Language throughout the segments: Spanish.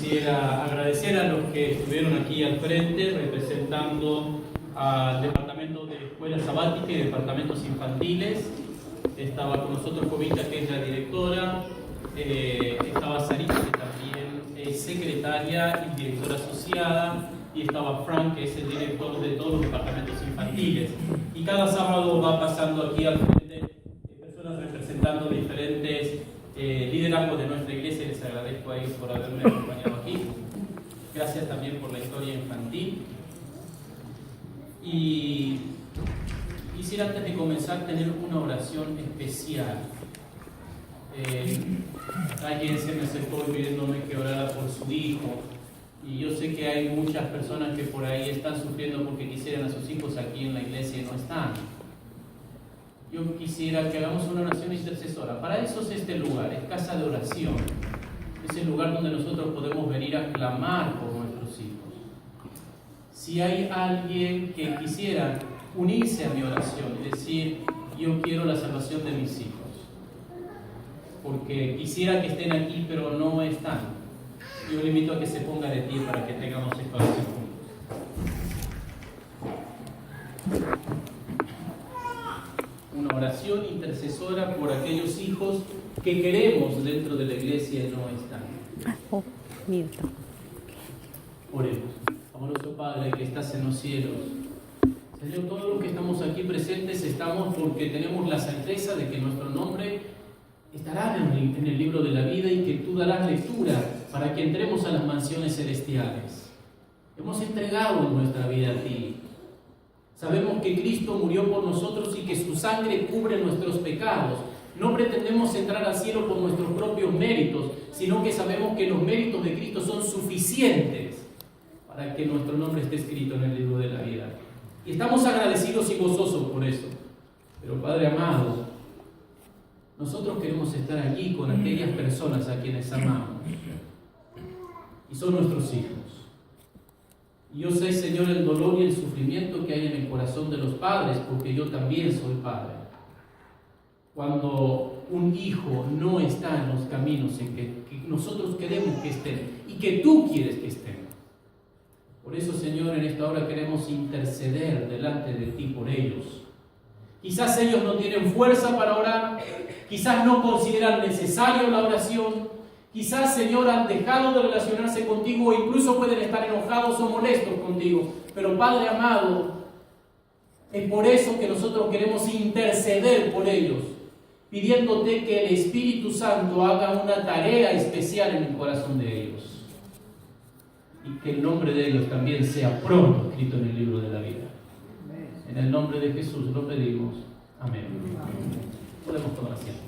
quisiera agradecer a los que estuvieron aquí al frente representando al Departamento de Escuela Sabática y Departamentos Infantiles. Estaba con nosotros Jovita, que es la directora, estaba Sarita, que también es secretaria y directora asociada, y estaba Frank, que es el director de todos los departamentos infantiles. Y cada sábado va pasando aquí al frente personas representando diferentes liderazgos de nuestra iglesia. Les agradezco a ellos por haberme acompañado aquí. Gracias también por la historia infantil. Y quisiera, antes de comenzar, tener una oración especial. Alguien se me acercó pidiéndome que orara por su hijo, y yo sé que hay muchas personas que por ahí están sufriendo porque quisieran a sus hijos aquí en la iglesia y no están. Yo quisiera que hagamos una oración intercesora. Para eso es este lugar, es casa de oración. Es el lugar donde nosotros podemos venir a clamar por nuestros hijos. Si hay alguien que quisiera unirse a mi oración y decir, yo quiero la salvación de mis hijos, porque quisiera que estén aquí pero no están, yo le invito a que se ponga de pie para que tengamos esta oración juntos. Una oración intercesora por aquellos hijos que queremos dentro de la iglesia y no están. Oremos. Amoroso Padre que estás en los cielos, Señor, todos los que estamos aquí presentes estamos porque tenemos la certeza de que nuestro nombre estará en el libro de la vida y que tú darás lectura para que entremos a las mansiones celestiales. Hemos entregado nuestra vida a ti. Sabemos que Cristo murió por nosotros y que su sangre cubre nuestros pecados. No pretendemos entrar al cielo por nuestros propios méritos, sino que sabemos que los méritos de Cristo son suficientes para que nuestro nombre esté escrito en el libro de la vida. Y estamos agradecidos y gozosos por eso. Pero Padre amado, nosotros queremos estar allí con aquellas personas a quienes amamos. Y son nuestros hijos. Y yo sé, Señor, el dolor y el sufrimiento que hay en el corazón de los padres, porque yo también soy padre. Cuando un hijo no está en los caminos en que nosotros queremos que estén y que tú quieres que estén. Por eso, Señor, en esta hora queremos interceder delante de ti por ellos. Quizás ellos no tienen fuerza para orar, quizás no consideran necesario la oración, quizás, Señor, han dejado de relacionarse contigo o incluso pueden estar enojados o molestos contigo. Pero, Padre amado, es por eso que nosotros queremos interceder por ellos, pidiéndote que el Espíritu Santo haga una tarea especial en el corazón de ellos. Y que el nombre de ellos también sea pronto escrito en el libro de la vida. En el nombre de Jesús lo pedimos. Amén. Podemos tomar asiento.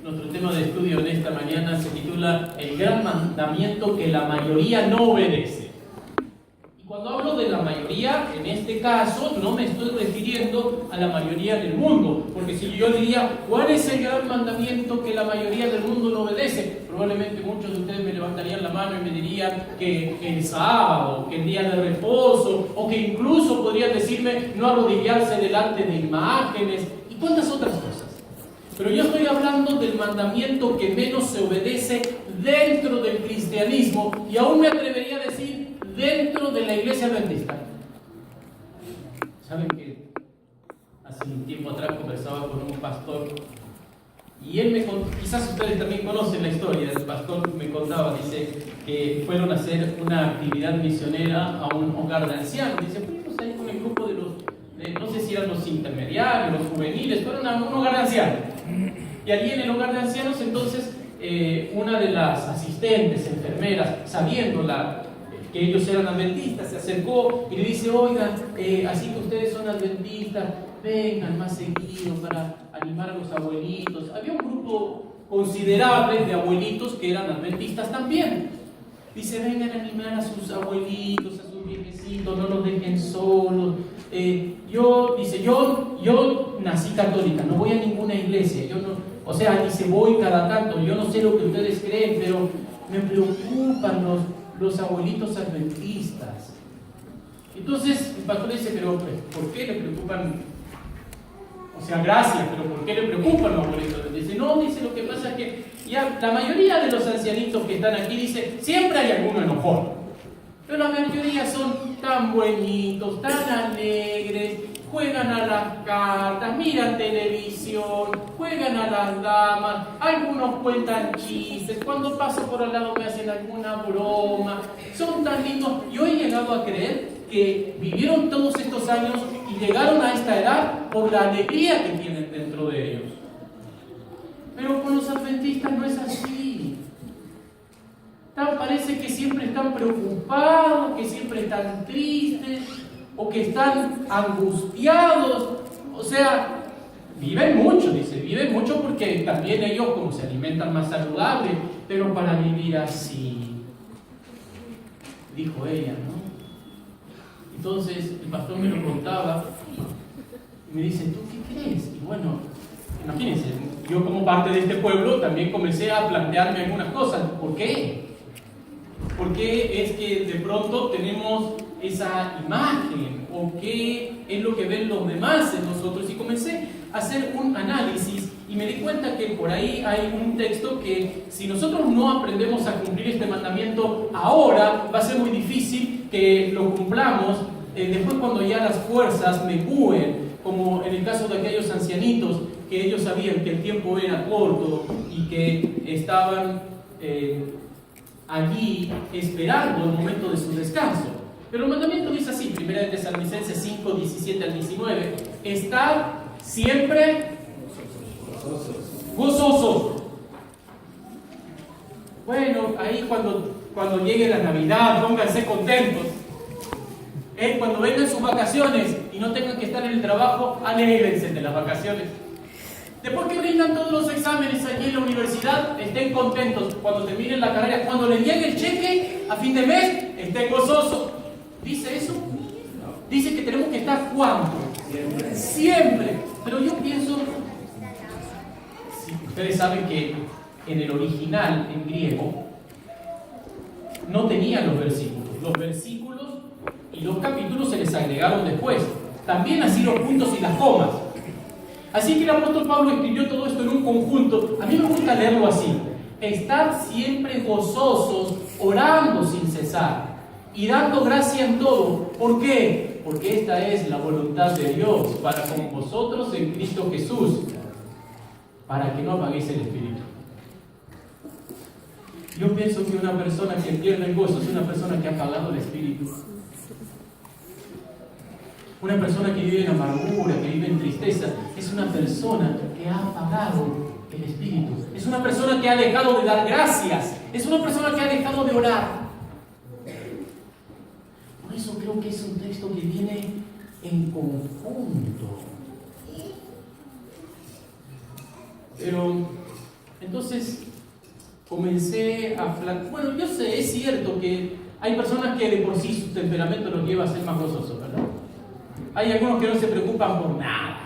Nuestro tema de estudio en esta mañana se titula El gran mandamiento que la mayoría no obedece. Y cuando hablo de la mayoría, en este caso, no me estoy refiriendo a la mayoría del mundo, porque si yo diría, ¿cuál es el gran mandamiento que la mayoría del mundo no obedece? Probablemente muchos de ustedes me levantarían la mano y me dirían que el sábado, que el día de reposo, o que incluso podrían decirme no arrodillarse delante de imágenes y cuántas otras cosas. Pero yo estoy hablando del mandamiento que menos se obedece dentro del cristianismo y aún me atrevería a decir dentro de la iglesia adventista. ¿Saben que hace un tiempo atrás conversaba con un pastor y él me contó, quizás ustedes también conocen la historia, el pastor me contaba, dice que fueron a hacer una actividad misionera a un hogar de ancianos. Dice, fuimos ahí con el grupo de los, no sé si eran los intermediarios, los juveniles, fueron a un hogar de ancianos. Y allí en el hogar de ancianos, entonces, una de las asistentes, enfermeras, sabiendo que ellos eran adventistas, se acercó y le dice, oigan, así que ustedes son adventistas, vengan más seguido para animar a los abuelitos. Había un grupo considerable de abuelitos que eran adventistas también. Dice, vengan a animar a sus abuelitos, a sus viejecitos, no los dejen solos. Yo nací católica, no voy a ninguna iglesia, dice, voy cada tanto, yo no sé lo que ustedes creen, pero me preocupan los abuelitos adventistas. Entonces el pastor dice, pero ¿por qué le preocupan? O sea, gracias, pero ¿por qué le preocupan los abuelitos? Dice, no, dice, lo que pasa es que la mayoría de los ancianitos que están aquí dice, siempre hay alguno enojón. Pero la mayoría son tan buenitos, tan alegres, juegan a las cartas, miran televisión, juegan a las damas, algunos cuentan chistes, cuando paso por al lado me hacen alguna broma, son tan lindos. Yo he llegado a creer que vivieron todos estos años y llegaron a esta edad por la alegría que tienen dentro de ellos. Pero con los adventistas no es así. Parece que siempre están preocupados, que siempre están tristes, o que están angustiados. O sea, viven mucho, dice, viven mucho porque también ellos como se alimentan más saludable, pero para vivir así, dijo ella, ¿no? Entonces el pastor me lo contaba y me dice, ¿tú qué crees? Y bueno, imagínense, yo como parte de este pueblo también comencé a plantearme algunas cosas. ¿Por qué? Porque es que de pronto tenemos esa imagen, o qué es lo que ven los demás en nosotros, y comencé a hacer un análisis y me di cuenta que por ahí hay un texto que si nosotros no aprendemos a cumplir este mandamiento ahora, va a ser muy difícil que lo cumplamos después cuando ya las fuerzas mengúen, como en el caso de aquellos ancianitos que ellos sabían que el tiempo era corto y que estaban allí esperando el momento de su descanso. Pero el mandamiento dice así, 1 Tesalonicenses 5, 17 al 19, estad siempre gozosos. Bueno, ahí cuando llegue la Navidad, pónganse contentos. Cuando vengan sus vacaciones y no tengan que estar en el trabajo, alégrense de las vacaciones. Después que rindan todos los exámenes allí en la universidad, estén contentos. Cuando terminen la carrera, cuando les llegue el cheque a fin de mes, estén gozosos. ¿Dice eso? Dice que tenemos que estar ¿cuánto? Siempre. Pero yo pienso, si ustedes saben que en el original, en griego, no tenía los versículos. Los versículos y los capítulos se les agregaron después. También así los puntos y las comas. Así que el apóstol Pablo escribió todo esto en un conjunto. A mí me gusta leerlo así. Estar siempre gozosos, orando sin cesar y dando gracia en todo. ¿Por qué? Porque esta es la voluntad de Dios para con vosotros en Cristo Jesús, para que no apaguéis el espíritu. Yo pienso que una persona que pierde el gozo es una persona que ha apagado el espíritu. Una persona que vive en amargura, que vive en tristeza, es una persona que ha apagado el espíritu. Es una persona que ha dejado de dar gracias. Es una persona que ha dejado de orar. Por eso creo que es un texto que viene en conjunto. Pero, entonces, comencé a... Bueno, yo sé, es cierto que hay personas que de por sí su temperamento los lleva a ser más gozosos, ¿verdad? Hay algunos que no se preocupan por nada.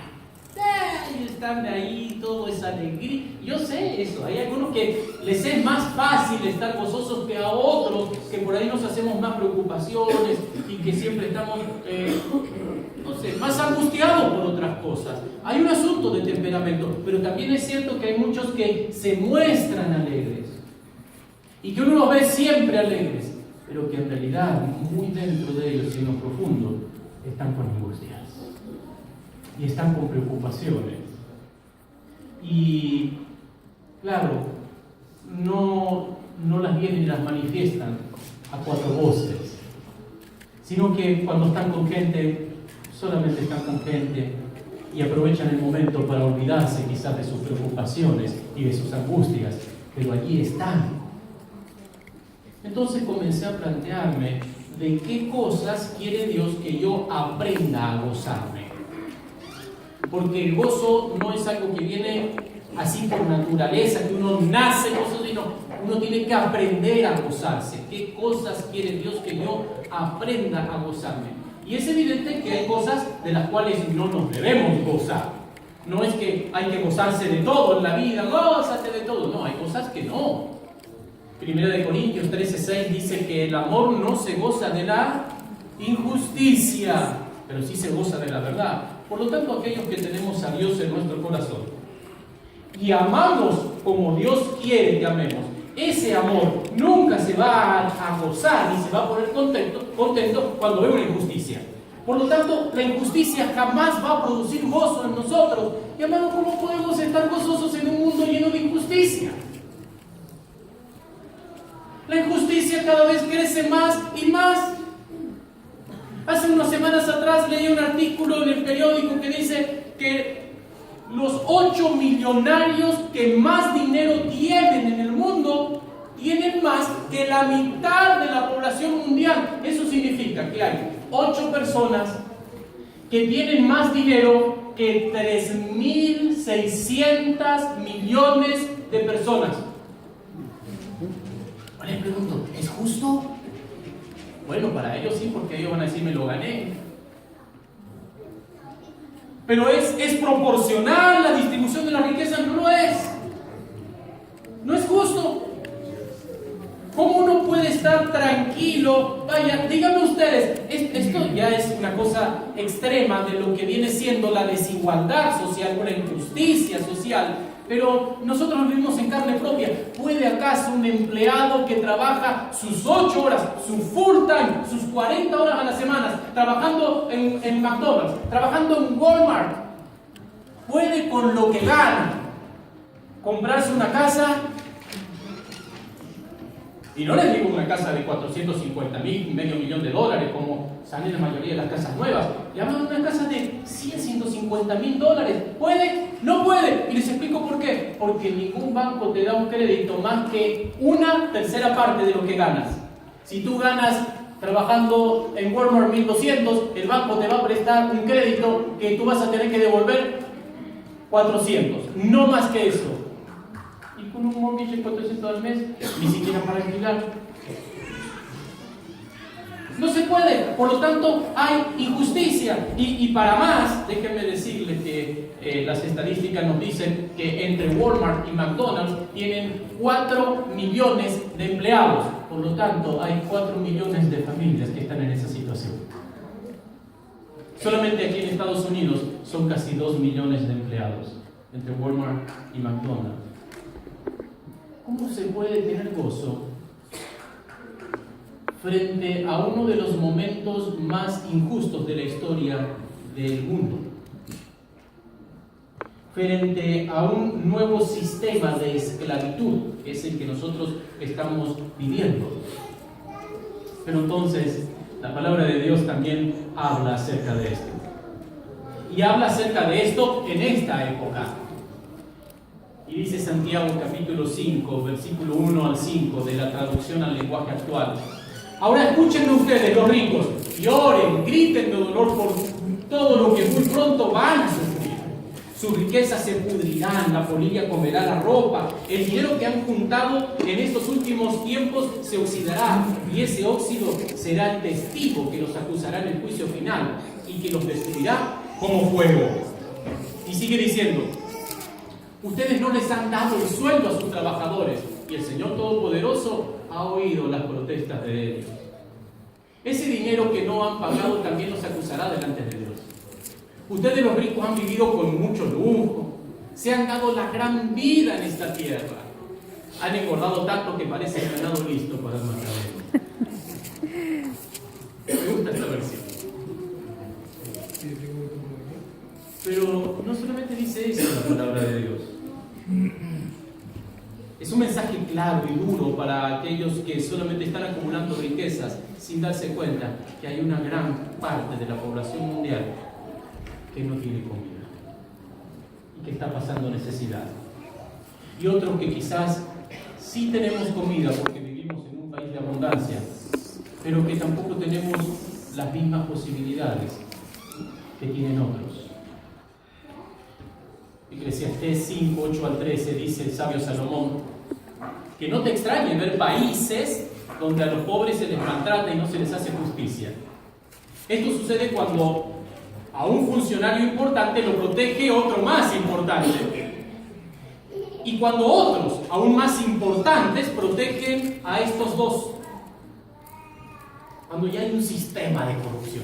Están de ahí, todo es alegría. Yo sé eso. Hay algunos que les es más fácil estar gozosos que a otros, que por ahí nos hacemos más preocupaciones y que siempre estamos, no sé, más angustiados por otras cosas. Hay un asunto de temperamento, pero también es cierto que hay muchos que se muestran alegres y que uno los ve siempre alegres, pero que en realidad, muy dentro de ellos y en lo profundo, están con angustias y están con preocupaciones. Y claro, no las vienen y las manifiestan a cuatro voces, sino que cuando están con gente, solamente están con gente y aprovechan el momento para olvidarse quizás de sus preocupaciones y de sus angustias, pero allí están. Entonces comencé a plantearme de qué cosas quiere Dios que yo aprenda a gozarme. Porque el gozo no es algo que viene así por naturaleza, que uno nace gozoso, sino uno tiene que aprender a gozarse. ¿Qué cosas quiere Dios que yo aprenda a gozarme? Y es evidente que hay cosas de las cuales no nos debemos gozar. No es que hay que gozarse de todo en la vida, gózate de todo. No, hay cosas que no. 1 Corintios 13:6 dice que el amor no se goza de la injusticia, pero sí se goza de la verdad. Por lo tanto, aquellos que tenemos a Dios en nuestro corazón y amamos como Dios quiere que amemos, ese amor nunca se va a gozar ni se va a poner contento cuando ve una injusticia. Por lo tanto, la injusticia jamás va a producir gozo en nosotros. Y hermano, ¿cómo podemos estar gozosos en un mundo lleno de injusticia? La injusticia cada vez crece más y más. Hace unas semanas atrás leí un artículo en el periódico que dice que los 8 millonarios que más dinero tienen en el mundo tienen más que la mitad de la población mundial. Eso significa que hay 8 personas que tienen más dinero que 3.600 millones de personas. Ahora les pregunto, ¿es justo? Bueno, para ellos sí, porque ellos van a decir, me lo gané. Pero ¿es proporcional la distribución de la riqueza? No lo es. No es justo. ¿Cómo uno puede estar tranquilo? Vaya, díganme ustedes, esto ya es una cosa extrema de lo que viene siendo la desigualdad social, una injusticia social, pero nosotros lo vivimos en carne propia. ¿Puede acaso un empleado que trabaja sus 8 horas, su full time, sus 40 horas a la semana, trabajando en McDonald's, trabajando en Walmart, puede con lo que gana comprarse una casa? Y no les digo una casa de 450.000, medio millón de dólares, como salen la mayoría de las casas nuevas. Llaman una casa de 150.000 dólares. ¿Puede? No puede. Y les explico por qué. Porque ningún banco te da un crédito más que 1/3 parte de lo que ganas. Si tú ganas trabajando en Walmart 1.200, el banco te va a prestar un crédito que tú vas a tener que devolver 400. No más que eso. Y con un mortgage de 400 al mes, ni siquiera para alquilar. No se puede, por lo tanto hay injusticia. Y para más, déjenme decirles que las estadísticas nos dicen que entre Walmart y McDonald's tienen 4 millones de empleados. Por lo tanto, hay 4 millones de familias que están en esa situación. Solamente aquí en Estados Unidos son casi 2 millones de empleados entre Walmart y McDonald's. ¿Cómo se puede tener gozo frente a uno de los momentos más injustos de la historia del mundo? Frente a un nuevo sistema de esclavitud, que es el que nosotros estamos viviendo. Pero entonces, la palabra de Dios también habla acerca de esto. Y habla acerca de esto en esta época. Y dice Santiago capítulo 5, versículo 1 al 5 de la traducción al lenguaje actual. Ahora escúchenme ustedes, los ricos, lloren, griten de dolor por todo lo que muy pronto van a sufrir. Sus riquezas se pudrirán, la polilla comerá la ropa, el dinero que han juntado en estos últimos tiempos se oxidará, y ese óxido será el testigo que los acusará en el juicio final y que los destruirá como fuego. Y sigue diciendo, ustedes no les han dado el sueldo a sus trabajadores y el Señor Todopoderoso ha oído las protestas de ellos. Ese dinero que no han pagado también los acusará delante de Dios. Ustedes los ricos han vivido con mucho lujo, se han dado la gran vida en esta tierra, han engordado tanto que parece ganado listo para el matadero. Me gusta esta versión. Pero no solamente dice eso la palabra de Dios. Es un mensaje claro y duro para aquellos que solamente están acumulando riquezas sin darse cuenta que hay una gran parte de la población mundial que no tiene comida y que está pasando necesidad. Y otros que quizás sí tenemos comida porque vivimos en un país de abundancia, pero que tampoco tenemos las mismas posibilidades que tienen otros. Eclesiastés 5, 8 al 13 dice el sabio Salomón que no te extrañe ver países donde a los pobres se les maltrata y no se les hace justicia. Esto sucede cuando a un funcionario importante lo protege otro más importante. Y cuando otros, aún más importantes, protegen a estos dos. Cuando ya hay un sistema de corrupción.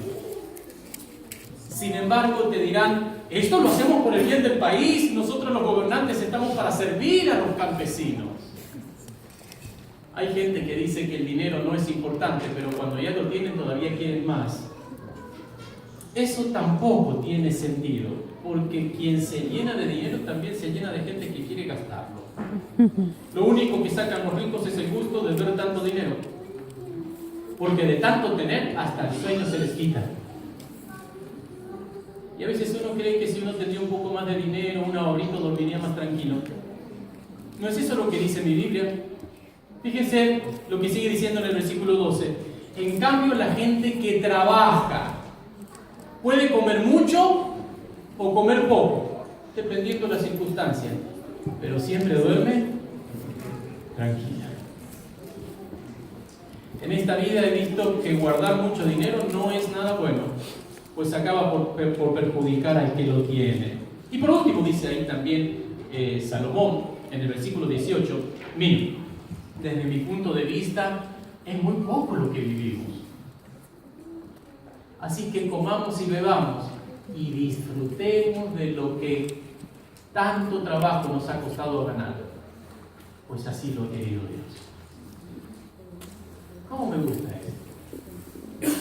Sin embargo, te dirán, esto lo hacemos por el bien del país, nosotros los gobernantes estamos para campesinos. Hay gente que dice que el dinero no es importante, pero cuando ya lo tienen todavía quieren más. Eso tampoco tiene sentido, porque quien se llena de dinero también se llena de gente que quiere gastarlo. Lo único que sacan los ricos es el gusto de ver tanto dinero, porque de tanto tener hasta el sueño se les quita. Y a veces uno cree que si uno tendría un poco más de dinero, un ahorrito, dormiría más tranquilo. ¿No es eso lo que dice mi Biblia? Fíjense lo que sigue diciendo en el versículo 12. En cambio, la gente que trabaja puede comer mucho o comer poco, dependiendo de las circunstancias, pero siempre duerme tranquila. En esta vida he visto que guardar mucho dinero no es nada bueno, pues acaba por perjudicar al que lo tiene. Y por último dice ahí también Salomón, en el versículo 18, miren, desde mi punto de vista es muy poco lo que vivimos. Así que comamos y bebamos y disfrutemos de lo que tanto trabajo nos ha costado ganar, pues así lo ha querido Dios. ¿Cómo me gusta esto?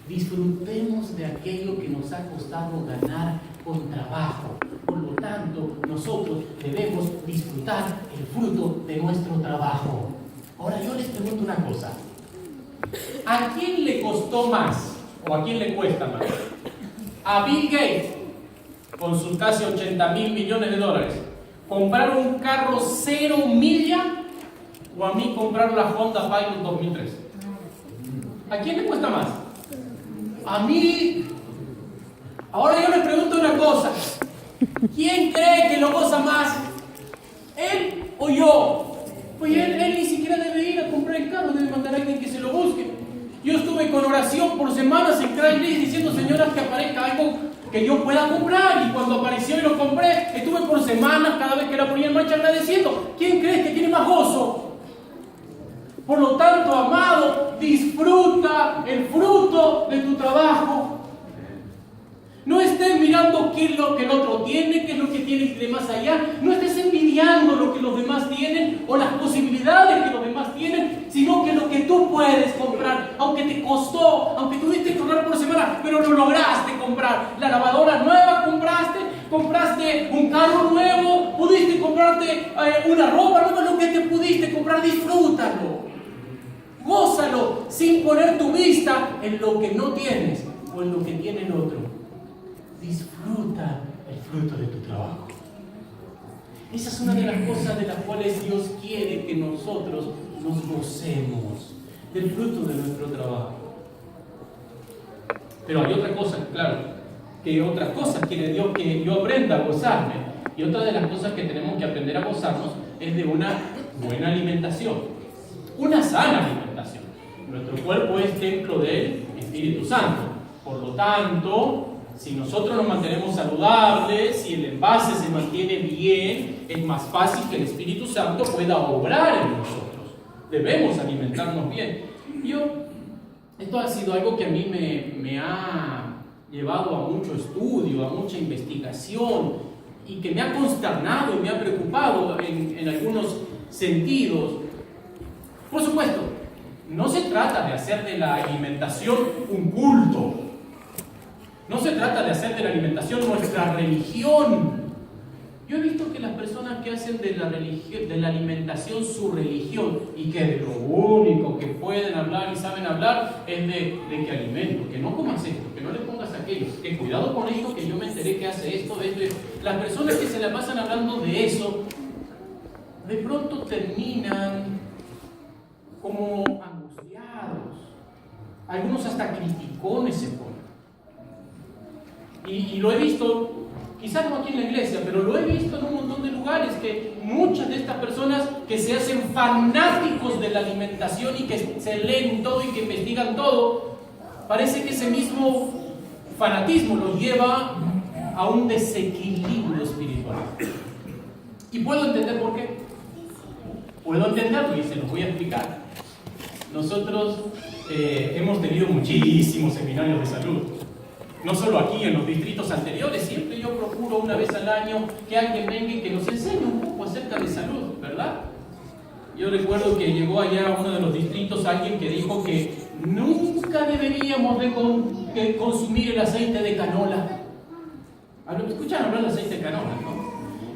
Disfrutemos de aquello que nos ha costado ganar con trabajo. Por lo tanto, nosotros debemos disfrutar el fruto de nuestro trabajo. Ahora yo les pregunto una cosa. ¿A quién le costó más? ¿O a quién le cuesta más? ¿A Bill Gates, con sus casi 80.000 millones de dólares, comprar un carro 0 milla? ¿O a mí comprar la Honda Pilot 2003? ¿A quién le cuesta más? A mí. Ahora yo les pregunto una cosa. ¿Quién cree que lo goza más? ¿Él o yo? Pues él ni siquiera debe ir a comprar el carro, debe mandar a alguien que se lo busque. Yo estuve con oración por semanas en Craigslist diciendo, señoras, que aparezca algo que yo pueda comprar, y cuando apareció y lo compré, estuve por semanas cada vez que la ponía en marcha agradeciendo. ¿Quién cree que tiene más gozo? Por lo tanto, amado, disfruta el fruto de tu trabajo. No estés mirando qué es lo que el otro tiene, qué es lo que tiene de más allá. No estés envidiando lo que los demás tienen o las posibilidades que los demás tienen, sino que lo que tú puedes comprar, aunque te costó, aunque tuviste que ahorrar por semana, pero lo lograste comprar. La lavadora nueva compraste un carro nuevo, pudiste comprarte una ropa nueva, lo que te pudiste comprar, disfrútalo. Gózalo sin poner tu vista en lo que no tienes o en lo que tiene el otro. Disfruta el fruto de tu trabajo. Esa es una de las cosas de las cuales Dios quiere que nosotros nos gocemos, del fruto de nuestro trabajo. Pero hay otra cosa, claro, que otras cosas quiere Dios que yo aprenda a gozarme. Y otra de las cosas que tenemos que aprender a gozarnos es de una buena alimentación, una sana alimentación. Nuestro cuerpo es templo del Espíritu Santo. Por lo tanto, si nosotros nos mantenemos saludables, si el envase se mantiene bien, es más fácil que el Espíritu Santo pueda obrar en nosotros. Debemos alimentarnos bien. Esto ha sido algo que a mí me ha llevado a mucho estudio, a mucha investigación, y que me ha consternado y me ha preocupado en algunos sentidos. Por supuesto, no se trata de hacer de la alimentación un culto. No se trata de hacer de la alimentación nuestra religión. Yo he visto que las personas que hacen de la alimentación su religión, y que de lo único que pueden hablar y saben hablar es de que alimento, que no comas esto, que no le pongas aquello, que cuidado con esto, que yo me enteré que hace esto. Las personas que se la pasan hablando de eso, de pronto terminan como angustiados. Algunos hasta criticones se ponen. Y lo he visto, quizás no aquí en la iglesia, pero lo he visto en un montón de lugares, que muchas de estas personas que se hacen fanáticos de la alimentación y que se leen todo y que investigan todo, parece que ese mismo fanatismo los lleva a un desequilibrio espiritual. Y puedo entender por qué. Puedo entenderlo y se los voy a explicar. Nosotros hemos tenido muchísimos seminarios de salud. No solo aquí, en los distritos anteriores, siempre yo procuro una vez al año que alguien venga y que nos enseñe un poco acerca falta de salud, ¿verdad? Yo recuerdo que llegó allá a uno de los distritos alguien que dijo que nunca deberíamos de consumir el aceite de canola. ¿Escuchan hablar del aceite de canola, no?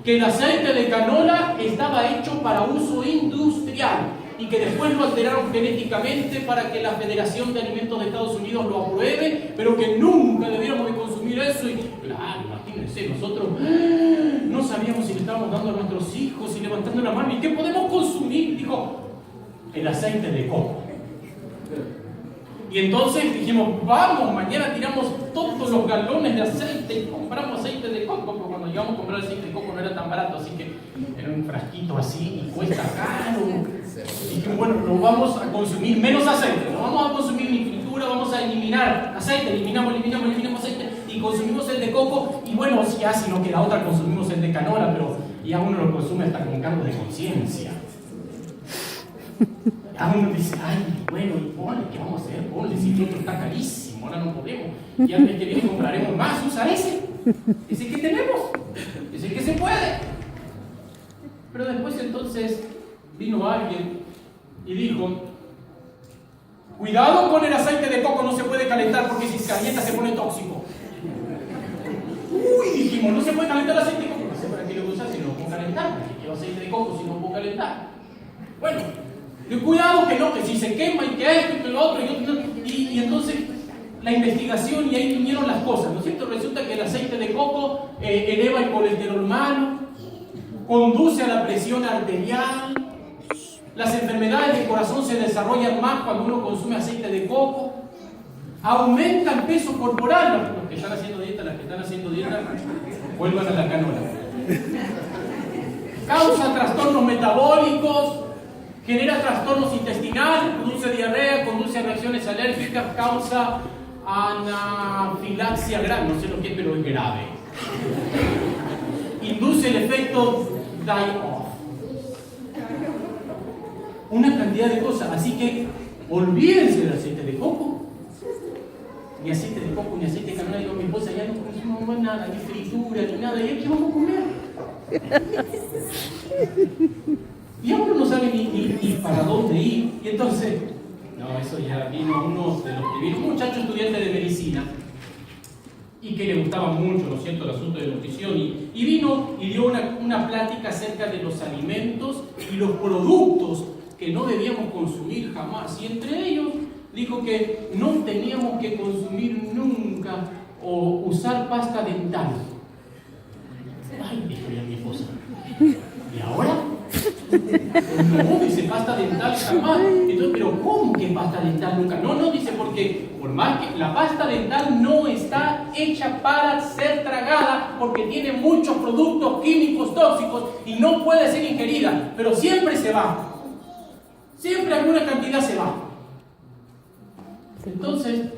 Que el aceite de canola estaba hecho para uso industrial y que después lo alteraron genéticamente para que la Federación de Alimentos de Estados Unidos lo apruebe, pero que nunca debiéramos de consumir eso. Y claro, imagínense, nosotros no sabíamos si le estábamos dando a nuestros hijos y levantando la mano. ¿Y qué podemos consumir? Dijo, el aceite de coco. Y entonces dijimos, vamos, mañana tiramos todos los galones de aceite y compramos aceite de coco, porque cuando íbamos a comprar aceite de coco no era tan barato, así que era un frasquito así y cuesta caro. Y dijimos, bueno, no vamos a consumir menos aceite, no vamos a consumir ni fritura, vamos a eliminar aceite, eliminamos aceite y consumimos el de coco. Y bueno, ya si no queda otra, consumimos el de canola, pero ya uno lo consume hasta con cargo de conciencia. A uno dice, ay, bueno, y ponle, ¿qué vamos a hacer? Ponle, si el otro está carísimo, ahora no podemos. Y al mes que viene compraremos más, usa ese. Es el que tenemos, es el que se puede. Pero después entonces vino alguien y dijo, cuidado con el aceite de coco, no se puede calentar porque si se calienta se pone tóxico. Uy, dijimos, no se puede calentar el aceite de coco. No sé para qué lo usas si no lo puedo calentar. ¿Para qué quiero aceite de coco si no lo puedo calentar? Bueno, de cuidado que no, que si se quema y que esto y que lo otro y entonces la investigación y ahí vinieron las cosas, ¿no es cierto? Resulta que el aceite de coco eleva el colesterol malo, conduce a la presión arterial, las enfermedades del corazón se desarrollan más cuando uno consume aceite de coco, aumenta el peso corporal. Los que están haciendo dieta, las que están haciendo dieta, vuelvan a la canola. Causa trastornos metabólicos, genera trastornos intestinales, produce diarrea, conduce a reacciones alérgicas, causa anafilaxia grave, no sé lo que es, pero es grave. Induce el efecto die-off. Una cantidad de cosas, así que olvídense del aceite de coco. Ni aceite de coco, ni aceite de canola. Digo, mi esposa, ya no consumimos más nada, ni fritura, ni nada. ¿Y qué vamos a comer? Y uno no sabe ni para dónde ir. Y entonces, no, eso ya vino uno de los que vino, un muchacho estudiante de medicina y que le gustaba mucho, ¿no es cierto?, el asunto de nutrición. Y vino y dio una plática acerca de los alimentos y los productos que no debíamos consumir jamás. Y entre ellos dijo que no teníamos que consumir nunca o usar pasta dental. Ay, dijo ya mi esposa. ¿Y ahora? No, dice pasta dental jamás. Entonces, pero ¿cómo que pasta dental nunca? No, dice porque por más que la pasta dental no está hecha para ser tragada porque tiene muchos productos químicos tóxicos y no puede ser ingerida, pero siempre se va. Siempre alguna cantidad se va. Entonces,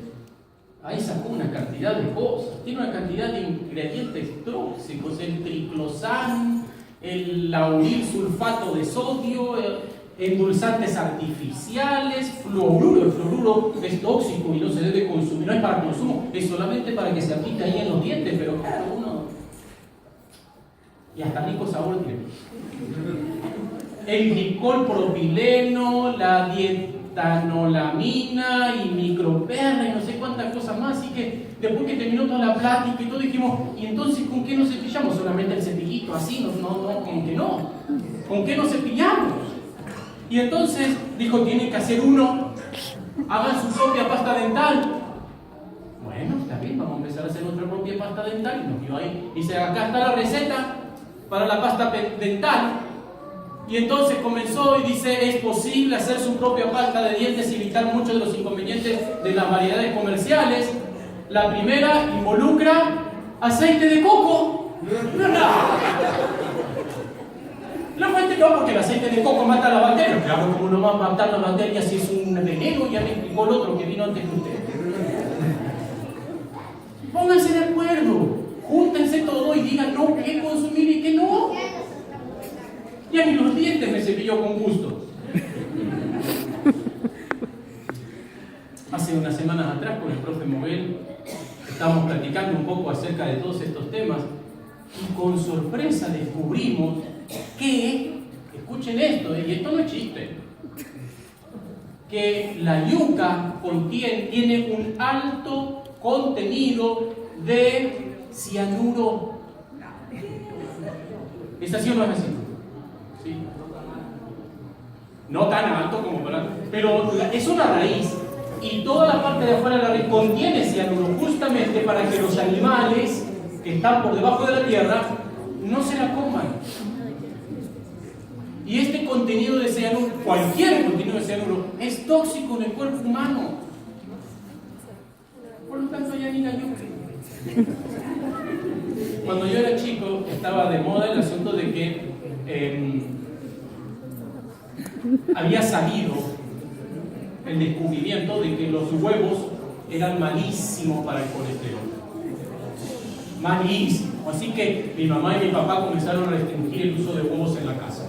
ahí sacó una cantidad de cosas. Tiene una cantidad de ingredientes tóxicos, el triclosan, el lauril sulfato de sodio, endulzantes artificiales, fluoruro. El fluoruro es tóxico y no se debe consumir, no es para consumo, es solamente para que se aplique ahí en los dientes, pero claro, uno... Y hasta rico sabor tiene. El glicol propileno, la dietanolamina y microperla y no sé cuántas cosas más. Así que después que terminó toda la plática y todo dijimos, ¿y entonces con qué nos cepillamos? Solamente el cepillito, así, no, con que no. ¿Con qué nos cepillamos? Y entonces dijo, tiene que hacer uno, hagan su propia pasta dental. Bueno, está bien, vamos a empezar a hacer nuestra propia pasta dental. Y nos dio ahí, dice, acá está la receta para la pasta dental. Y entonces comenzó y dice, es posible hacer su propia pasta de dientes y evitar muchos de los inconvenientes de las variedades comerciales. La primera involucra aceite de coco. La fuente no, porque el aceite de coco mata las bacterias. Claro, como no va a matar las bacterias si es un veneno, ya me explicó el otro que vino antes que usted. Pónganse de acuerdo, júntense todo y digan no, qué consumir y qué no. Ya ni los dientes me cepilló con gusto. Hace unas semanas atrás con el profe Moguel estábamos platicando un poco acerca de todos estos temas y con sorpresa descubrimos que, escuchen esto, y esto no es chiste, que la yuca tiene un alto contenido de cianuro. ¿Es así o no es así? ¿Sí? No tan alto como para... Pero es una raíz y toda la parte de afuera de la raíz contiene cianuro justamente para que los animales que están por debajo de la tierra no se la coman. Y este contenido de cianuro, cualquier contenido de cianuro, es tóxico en el cuerpo humano. Por lo tanto, ya ni la yuca. Cuando yo era chico, estaba de moda el asunto de que había salido el descubrimiento de que los huevos eran malísimos para el colesterol. Malísimo. Así que mi mamá y mi papá comenzaron a restringir el uso de huevos en la casa.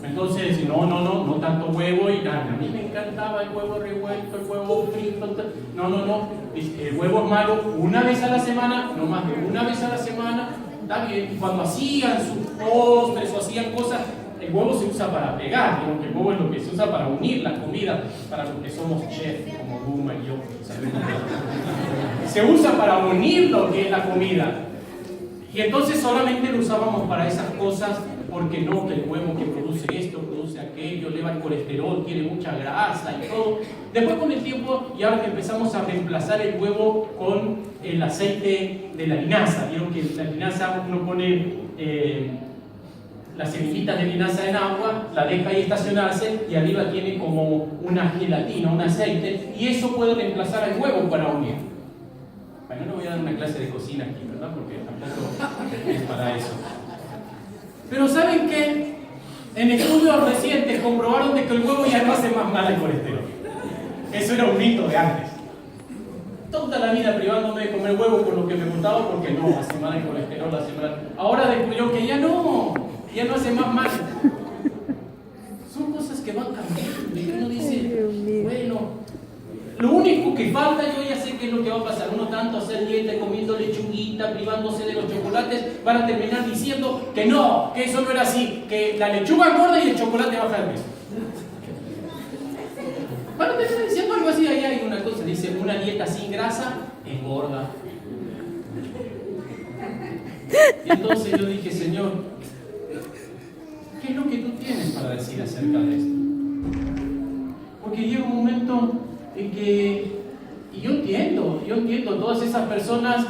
Entonces, no tanto huevo y nada. A mí me encantaba el huevo revuelto, el huevo frito. No. El huevo es malo una vez a la semana, no más de una vez a la semana. Está bien. Cuando hacían sus postres o hacían cosas, el huevo se usa para pegar. Digamos que el huevo es lo que se usa para unir la comida, para los que somos chefs, como Guma y yo. Se usa para unir lo que es la comida. Y entonces solamente lo usábamos para esas cosas, porque no, que el huevo que produce esto, produce aquello, eleva el colesterol, tiene mucha grasa y todo. Después con el tiempo ya empezamos a reemplazar el huevo con el aceite de la linaza. Vieron que la linaza uno pone las semillitas de linaza en agua, la deja ahí estacionarse y arriba tiene como una gelatina, un aceite, y eso puede reemplazar al huevo para unir. Bueno, no voy a dar una clase de cocina aquí, ¿verdad? Porque tampoco es para eso. Pero ¿saben qué? En estudios recientes comprobaron de que el huevo ya no hace más mal al colesterol. Eso era un mito de antes. Toda la vida privándome de comer huevo con lo que me gustaba porque no, hace mal el colesterol, hace mal. Ahora descubrió que ya no hace más mal. Son cosas que van cambiando y uno dice, bueno, lo único que falta, yo ya sé qué es lo que va a pasar. Uno tanto hacer dieta, comiendo lechuguita, privándose de los chocolates, van a terminar diciendo que no, que eso no era así, que la lechuga engorda y el chocolate baja de peso. Van a terminar diciendo algo así. Ahí hay una cosa, dice, una dieta sin grasa engorda. Y entonces yo dije, Señor, ¿qué es lo que tú tienes para decir acerca de esto? Porque llega un momento en que, y yo entiendo todas esas personas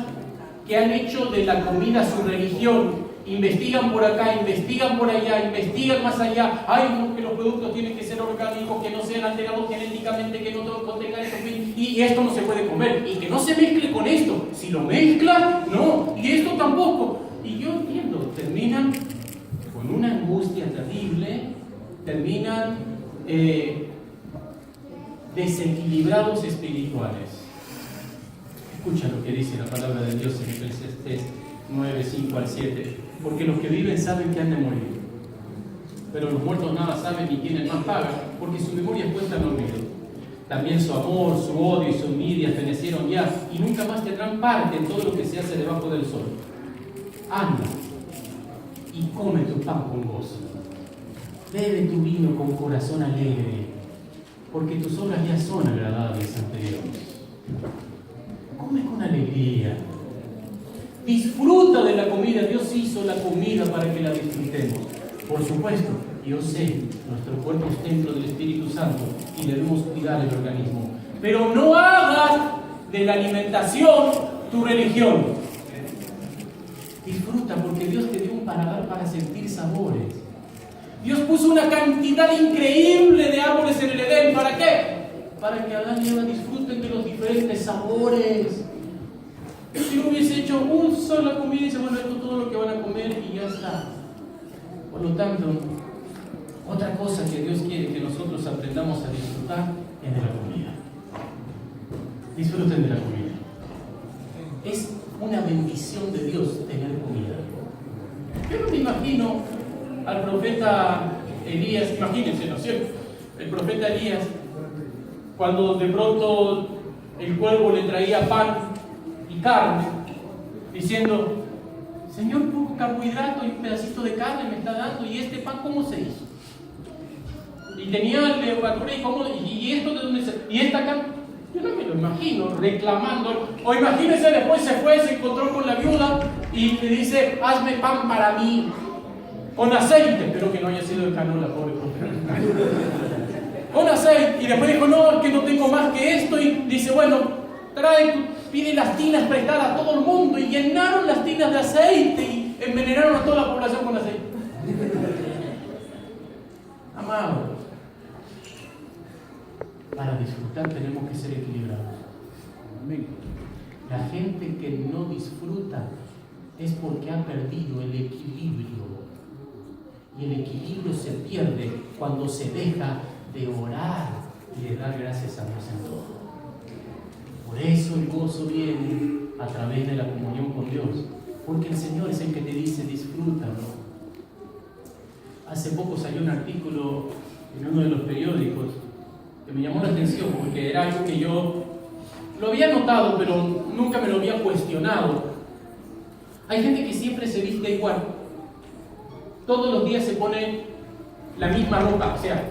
que han hecho de la comida su religión, investigan por acá, investigan por allá, investigan más allá, no, que los productos tienen que ser orgánicos, que no sean alterados genéticamente, que no contengan esto, y esto no se puede comer, y que no se mezcle con esto, si lo mezclan, no, y esto tampoco, y yo entiendo, terminan con una angustia terrible, terminan desequilibrados espirituales. Escucha lo que dice la palabra de Dios en Eclesiastés 9, 5 al 7. Porque los que viven saben que han de morir, pero los muertos nada saben ni tienen más paga, porque su memoria es puesta en olvido. También su amor, su odio y su envidia fenecieron ya, y nunca más tendrán parte en todo lo que se hace debajo del sol. Anda y come tu pan con gozo, bebe tu vino con corazón alegre, porque tus obras ya son agradables ante Dios. Come con alegría. Disfruta de la comida. Dios hizo la comida para que la disfrutemos. Por supuesto, yo sé, nuestro cuerpo es templo del Espíritu Santo y debemos cuidar el organismo. Pero no hagas de la alimentación tu religión. Disfruta, porque Dios te dio un paladar para sentir sabores. Dios puso una cantidad increíble de árboles en el Edén. ¿Para qué? Para que Adán y Eva disfruten de los diferentes sabores. Si no hubiese hecho una sola comida y dice, bueno, esto es todo lo que van a comer y ya está. Por lo tanto, otra cosa que Dios quiere que nosotros aprendamos a disfrutar es de la comida. Disfruten de la comida. Es una bendición de Dios tener comida. Yo no me imagino al profeta Elías, imagínense, ¿no es cierto? El profeta Elías, cuando de pronto el cuervo le traía pan y carne, diciendo, Señor, ¿puedo carbohidrato y un pedacito de carne me está dando, y este pan ¿cómo se hizo? Y tenía levadura, y esto de dónde se... Y esta carne, yo no me lo imagino reclamando. O imagínese, después se fue, se encontró con la viuda y le dice, hazme pan para mí, con aceite. Espero que no haya sido de canola, pobre. Con aceite. Y después dijo, no, es que no tengo más que esto. Y dice, bueno, pide las tinas prestadas a todo el mundo. Y llenaron las tinas de aceite y envenenaron a toda la población con aceite. Amados, para disfrutar tenemos que ser equilibrados. Amén. La gente que no disfruta es porque ha perdido el equilibrio. Y el equilibrio se pierde cuando se deja de orar y de dar gracias a Dios en todo. Por eso el gozo viene a través de la comunión con Dios, porque el Señor es el que te dice disfrútalo. Hace poco salió un artículo en uno de los periódicos que me llamó la atención, porque era algo que yo lo había notado, pero nunca me lo había cuestionado. Hay gente que siempre se viste igual. Todos los días se pone la misma ropa, o sea,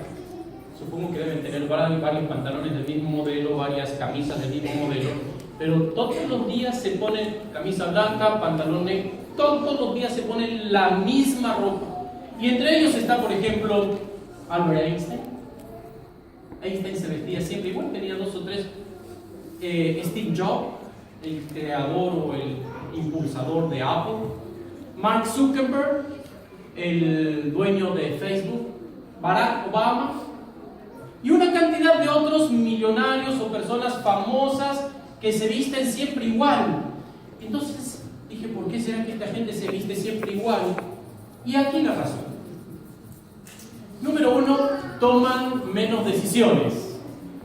supongo que deben tener varios pantalones del mismo modelo, varias camisas del mismo modelo, pero todos los días se ponen camisa blanca, pantalones, todos los días se ponen la misma ropa. Y entre ellos está, por ejemplo, Albert Einstein. Einstein se vestía siempre igual, tenía 2 o 3. Steve Jobs, el creador o el impulsador de Apple. Mark Zuckerberg, el dueño de Facebook. Barack Obama. Y una cantidad de otros millonarios o personas famosas que se visten siempre igual. Entonces dije, ¿por qué será que esta gente se viste siempre igual? Y aquí la razón. Número 1, toman menos decisiones.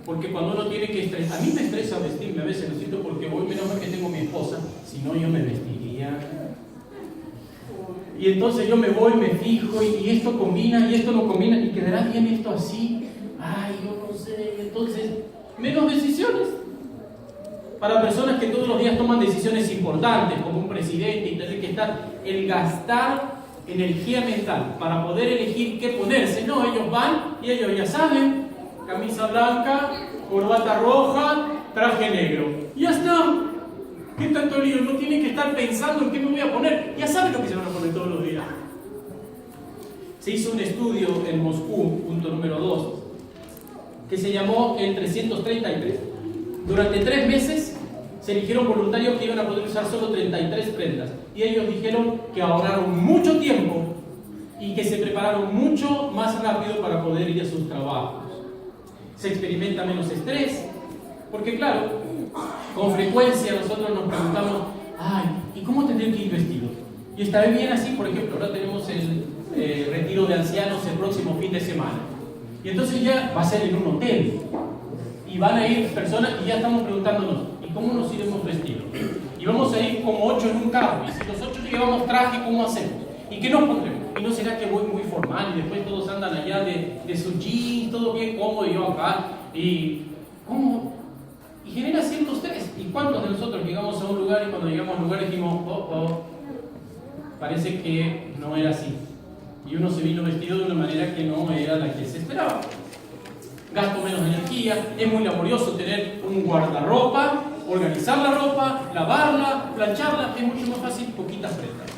Porque cuando uno tiene que estresar, a mí me estresa vestirme a veces, lo siento porque voy, menos mal que tengo mi esposa, si no yo me vestiría. Y entonces yo me voy, me fijo, y esto combina, y esto no combina, y quedará bien esto así. Ay, yo no sé. Entonces, menos decisiones. Para personas que todos los días toman decisiones importantes, como un presidente, y tener que estar, el gastar energía mental para poder elegir qué ponerse. No, ellos van y ellos ya saben, camisa blanca, corbata roja, traje negro. Ya está. ¿Qué tanto lío? No tienen que estar pensando en qué me voy a poner. Ya saben lo que se van a poner todos los días. Se hizo un estudio en Moscú, punto número 2, que se llamó el 333. Durante 3 meses se eligieron voluntarios que iban a poder usar solo 33 prendas. Y ellos dijeron que ahorraron mucho tiempo y que se prepararon mucho más rápido para poder ir a sus trabajos. Se experimenta menos estrés, porque claro, con frecuencia nosotros nos preguntamos, ay, ¿y cómo tendré que ir vestido? Y estaré bien así, por ejemplo, ahora tenemos el retiro de ancianos el próximo fin de semana. Y entonces ya va a ser en un hotel. Y van a ir personas y ya estamos preguntándonos, ¿y cómo nos iremos vestidos? Y vamos a ir como 8 en un carro. Y si los 8 llevamos traje, ¿cómo hacemos? ¿Y qué nos pondremos? ¿Y no será que voy muy formal y después todos andan allá de su jeans, todo bien cómodo y yo acá? ¿Y cómo? Y genera cierto estrés. ¿Y cuántos de nosotros llegamos a un lugar y cuando llegamos a un lugar dijimos, parece que no era así? Y uno se vino vestido de una manera que no era la que se esperaba. Gasto menos energía, es muy laborioso tener un guardarropa, organizar la ropa, lavarla, plancharla, es mucho más fácil, poquitas prendas.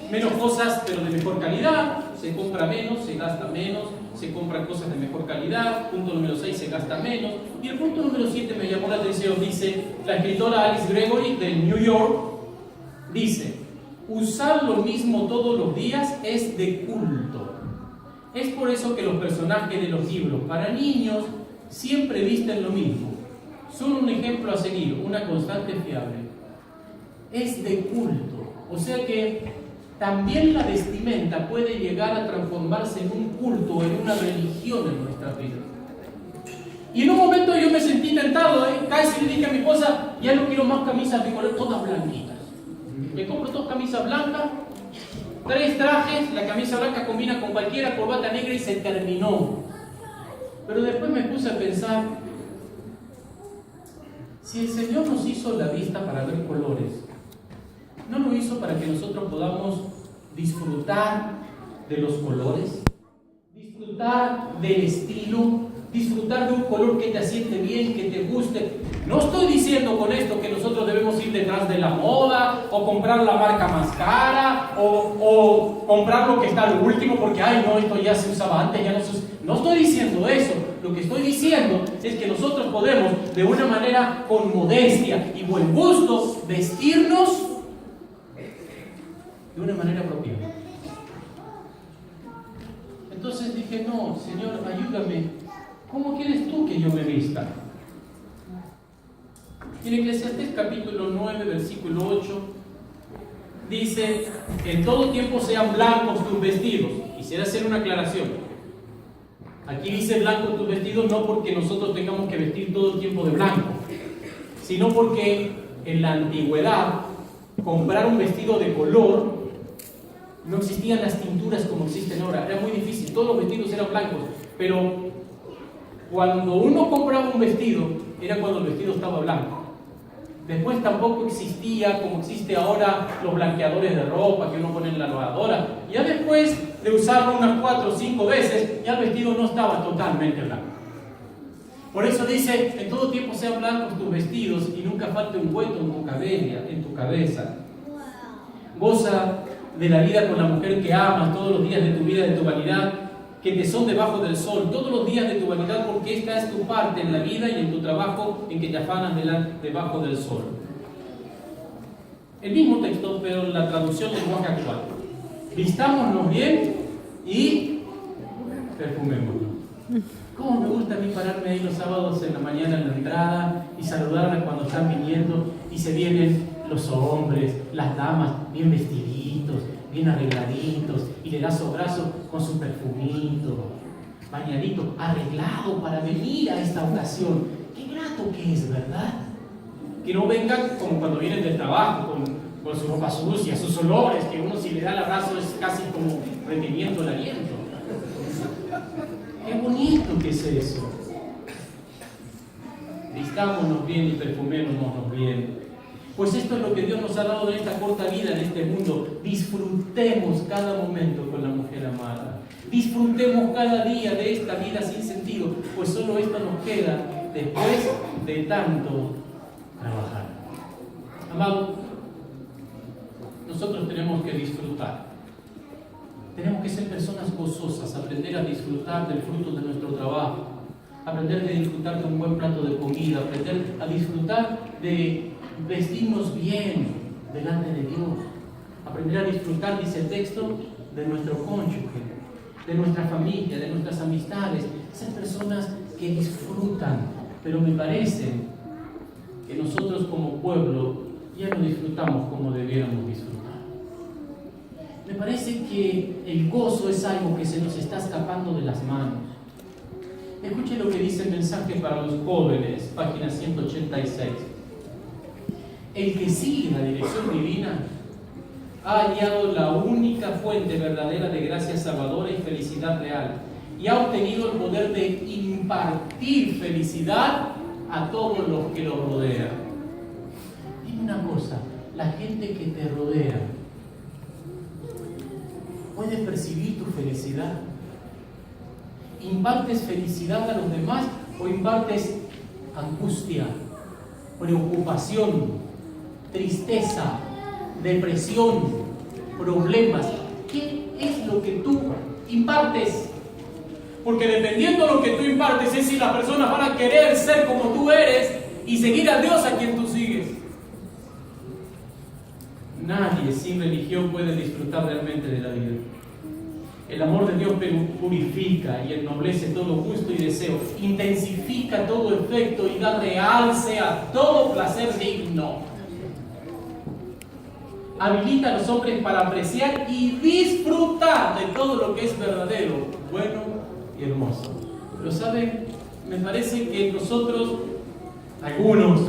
Menos cosas, pero de mejor calidad, se compra menos, se gasta menos, se compran cosas de mejor calidad. Punto número 6, se gasta menos. Y el punto número 7 me llamó la atención, dice, la escritora Alice Gregory de New York, dice, usar lo mismo todos los días es de culto. Es por eso que los personajes de los libros para niños siempre visten lo mismo. Son un ejemplo a seguir, una constante fiable. Es de culto. O sea que también la vestimenta puede llegar a transformarse en un culto, en una religión en nuestra vida. Y en un momento yo me sentí tentado, casi le dije a mi esposa, ya no quiero más camisas de color, todas blanquitas. Me compro 2 camisas blancas, 3 trajes, la camisa blanca combina con cualquiera, corbata negra y se terminó. Pero después me puse a pensar, si el Señor nos hizo la vista para ver colores, ¿no lo hizo para que nosotros podamos disfrutar de los colores, disfrutar del estilo, disfrutar de un color que te asiente bien, que te guste. No estoy diciendo con esto que nosotros debemos ir detrás de la moda o comprar la marca más cara o comprar lo que está al último porque, ay no, esto ya se usaba antes, ya no se usa. No estoy diciendo eso. Lo que estoy diciendo es que nosotros podemos, de una manera con modestia y buen gusto, vestirnos de una manera propia. Entonces dije, no, Señor, ayúdame. ¿Cómo quieres tú que yo me vista? En Eclesiastés capítulo 9, versículo 8, dice, en todo tiempo sean blancos tus vestidos. Quisiera hacer una aclaración. Aquí dice blanco tus vestidos no porque nosotros tengamos que vestir todo el tiempo de blanco, sino porque en la antigüedad comprar un vestido de color no existían las tinturas como existen ahora, era muy difícil, todos los vestidos eran blancos, pero cuando uno compraba un vestido era cuando el vestido estaba blanco. Después tampoco existía como existe ahora los blanqueadores de ropa que uno pone en la lavadora. Ya después de usarlo unas 4 o 5 veces, ya el vestido no estaba totalmente blanco. Por eso dice, en todo tiempo sean blancos tus vestidos y nunca falte un hueco en tu cabeza. Goza de la vida con la mujer que amas todos los días de tu vida, de tu vanidad, que te son debajo del sol, todos los días de tu vanidad, porque esta es tu parte en la vida y en tu trabajo en que te afanas debajo del sol. El mismo texto, pero la traducción del lenguaje actual. Vistámonos bien y perfumémonos. ¿Cómo me gusta a mí pararme ahí los sábados en la mañana en la entrada y saludarles cuando están viniendo y se vienen los hombres, las damas, bien vestiditos, bien arregladitos, y le da su abrazo con su perfumito, bañadito, arreglado para venir a esta ocasión? Qué grato que es, ¿verdad? Que no vengan como cuando vienen del trabajo, con su ropa sucia, sus olores, que uno si le da el abrazo es casi como reteniendo el aliento. Qué bonito que es eso. Vistámonos bien y perfumémonos bien. Pues esto es lo que Dios nos ha dado en esta corta vida, en este mundo. Disfrutemos cada momento con la mujer amada. Disfrutemos cada día de esta vida sin sentido, pues solo esto nos queda después de tanto trabajar. Amado, nosotros tenemos que disfrutar. Tenemos que ser personas gozosas, aprender a disfrutar del fruto de nuestro trabajo, aprender a disfrutar de un buen plato de comida, aprender a disfrutar de vestirnos bien delante de Dios, aprender a disfrutar, dice el texto, de nuestro cónyuge, de nuestra familia, de nuestras amistades, ser personas que disfrutan. Pero me parece que nosotros como pueblo ya no disfrutamos como debiéramos disfrutar. Me parece que el gozo es algo que se nos está escapando de las manos. Escuche lo que dice el mensaje para los jóvenes, página 186. El que sigue la dirección divina ha hallado la única fuente verdadera de gracia salvadora y felicidad real, y ha obtenido el poder de impartir felicidad a todos los que lo rodean. Dime una cosa, la gente que te rodea ¿puede percibir tu felicidad? ¿Impartes felicidad a los demás o impartes angustia, preocupación, tristeza, depresión, problemas? ¿Qué es lo que tú impartes? Porque dependiendo de lo que tú impartes es si las personas van a querer ser como tú eres y seguir a Dios a quien tú sigues. Nadie sin religión puede disfrutar realmente de la vida. El amor de Dios purifica y ennoblece todo gusto y deseo, intensifica todo efecto y da realce a todo placer digno. Habilita a los hombres para apreciar y disfrutar de todo lo que es verdadero, bueno y hermoso. Pero ¿saben? Me parece que nosotros, algunos,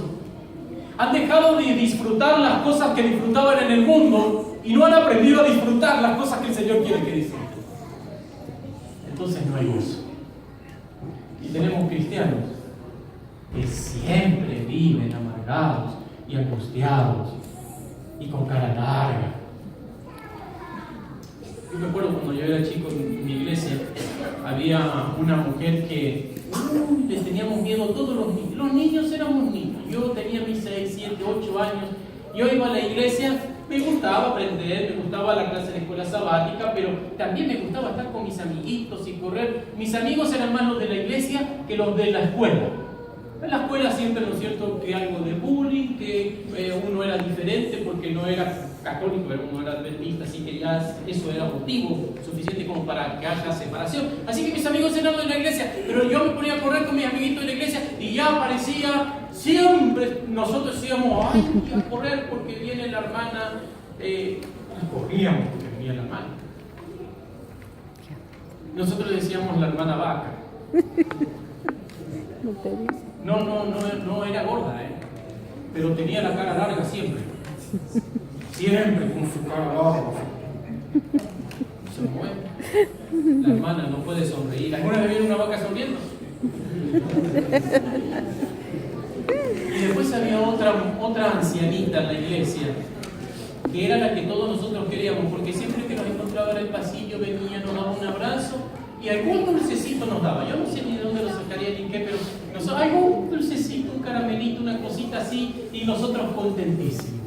han dejado de disfrutar las cosas que disfrutaban en el mundo y no han aprendido a disfrutar las cosas que el Señor quiere que disfruten. Entonces no hay gozo. Y tenemos cristianos que siempre viven amargados y angustiados y con cara larga. Yo me acuerdo cuando yo era chico en mi iglesia, había una mujer que le teníamos miedo a todos los niños. Los niños éramos niños. Yo tenía mis 6, 7, 8 años. Yo iba a la iglesia, me gustaba aprender, me gustaba la clase de escuela sabática, pero también me gustaba estar con mis amiguitos y correr. Mis amigos eran más los de la iglesia que los de la escuela. En la escuela siempre, ¿no es cierto?, que algo de bullying, que uno era diferente porque no era católico, pero uno era adventista, así que ya eso era motivo suficiente como para que haya separación. Así que mis amigos eran de la iglesia, pero yo me ponía a correr con mis amiguitos de la iglesia y ya aparecía siempre, nosotros íbamos a correr porque viene la hermana, corríamos porque venía la hermana. Nosotros le decíamos la hermana vaca. No era gorda, pero tenía la cara larga siempre. Siempre con su cara larga. Se mueve. La hermana no puede sonreír. ¿Alguna vez vieron una vaca sonriendo? Y después había otra ancianita en la iglesia, que era la que todos nosotros queríamos, porque siempre que nos encontraba en el pasillo venía, nos daba un abrazo y algún dulcecito nos daba. Yo no sé ni de dónde lo sacaría ni qué, pero algún dulcecito, un caramelito, una cosita así, y nosotros contentísimos.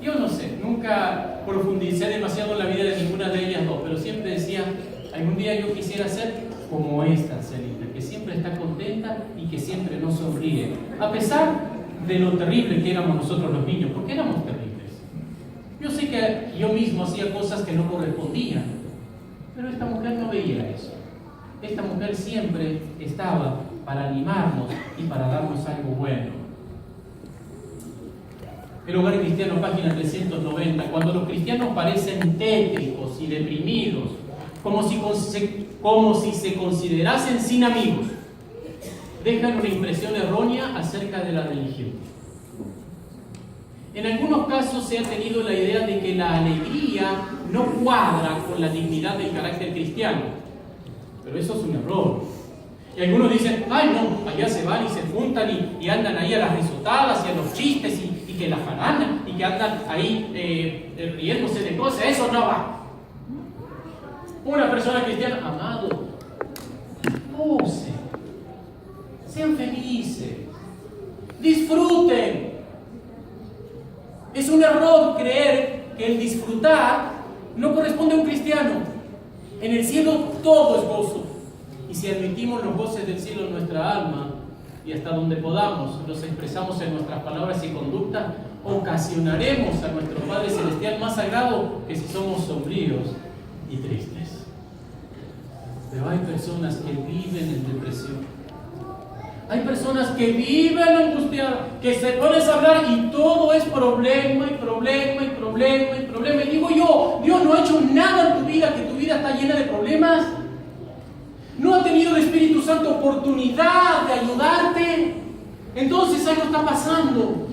Yo no sé, nunca profundicé demasiado en la vida de ninguna de ellas dos, pero siempre decía, algún día yo quisiera ser como esta ancianita, que siempre está contenta y que siempre nos sonríe, a pesar de lo terrible que éramos nosotros los niños, porque éramos terribles. Yo sé que yo mismo hacía cosas que no correspondían, pero esta mujer no veía eso. Esta mujer siempre estaba para animarnos y para darnos algo bueno. El Hogar Cristiano, página 390, cuando los cristianos parecen tétricos y deprimidos, como si se considerasen sin amigos, dejan una impresión errónea acerca de la religión. En algunos casos se ha tenido la idea de que la alegría no cuadra con la dignidad del carácter cristiano, pero eso es un error. Y algunos dicen, ay no, allá se van y se juntan y andan ahí a las risotadas y a los chistes y que la jarana y que andan ahí riéndose de cosas, eso no va. Una persona cristiana, amado, gocen, sean felices, disfruten. Es un error creer que el disfrutar no corresponde a un cristiano. En el cielo todo es gozo. Y si admitimos los goces del cielo en nuestra alma y hasta donde podamos los expresamos en nuestras palabras y conducta, ocasionaremos a nuestro Padre Celestial más sagrado que si somos sombríos y tristes. Pero hay personas que viven en depresión. Hay personas que viven angustiadas, que se ponen a hablar y todo es problema y problema y problema y problema. Y digo yo, Dios no ha hecho nada en tu vida, que tu vida está llena de problemas. No ha tenido el Espíritu Santo oportunidad de ayudarte. Entonces algo está pasando.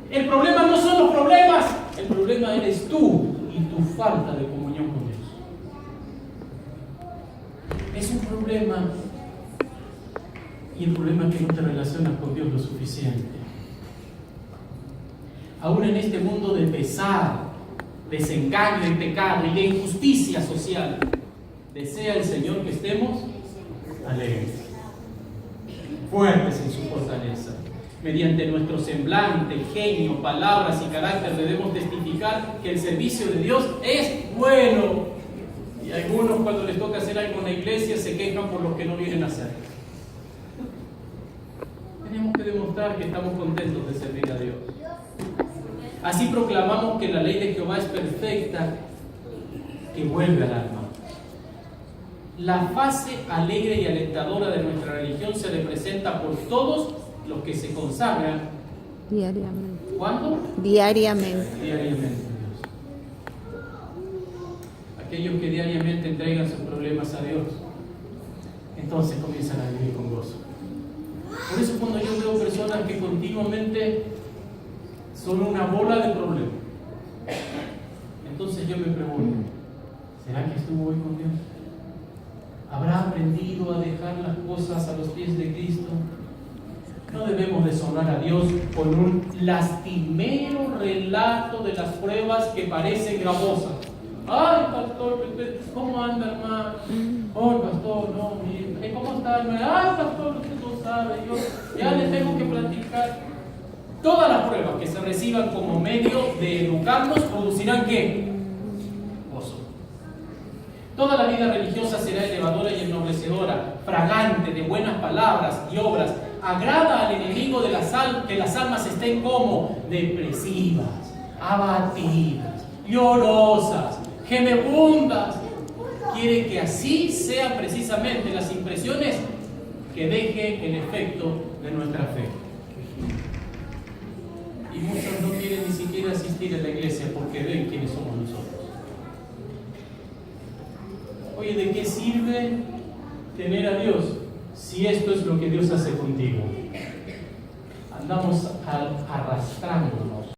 El problema no son los problemas, el problema eres tú y tu falta de comunión con Dios. Es un problema. Y el problema es que no te relacionas con Dios lo suficiente. Aún en este mundo de pesar, desengaño y pecado y de injusticia social, desea el Señor que estemos alegres, fuertes en su fortaleza. Mediante nuestro semblante, genio, palabras y carácter debemos testificar que el servicio de Dios es bueno. Y algunos, cuando les toca hacer algo en la iglesia, se quejan por lo que no vienen a hacer. Tenemos que demostrar que estamos contentos de servir a Dios. Así proclamamos que la ley de Jehová es perfecta, que vuelve al alma. La fase alegre y alentadora de nuestra religión se representa por todos los que se consagran diariamente. ¿Cuándo? Diariamente. Diariamente, Dios. Aquellos que diariamente entregan sus problemas a Dios, entonces comienzan a vivir con gozo. Por eso cuando yo veo personas que continuamente son una bola de problemas, entonces yo me pregunto, ¿será que estuvo hoy con Dios? ¿Habrá aprendido a dejar las cosas a los pies de Cristo? No debemos deshonrar a Dios con un lastimero relato de las pruebas que parecen gravosas. Ay, pastor, ¿cómo anda, hermano? Oh, pastor, no, mire, ¿cómo está, hermano? Ay, pastor, usted no sabe, yo ya le tengo que platicar. Todas las pruebas que se reciban como medio de educarnos producirán ¿qué? Gozo. Toda la vida religiosa será elevadora y ennoblecedora, fragante de buenas palabras y obras. Agrada al enemigo de que las almas estén como depresivas, abatidas, llorosas, gemebundas. Quiere que así sean precisamente las impresiones que deje el efecto de nuestra fe. Y muchos no quieren ni siquiera asistir a la iglesia porque ven quiénes somos nosotros. Oye, ¿de qué sirve tener a Dios si esto es lo que Dios hace contigo? Andamos arrastrándonos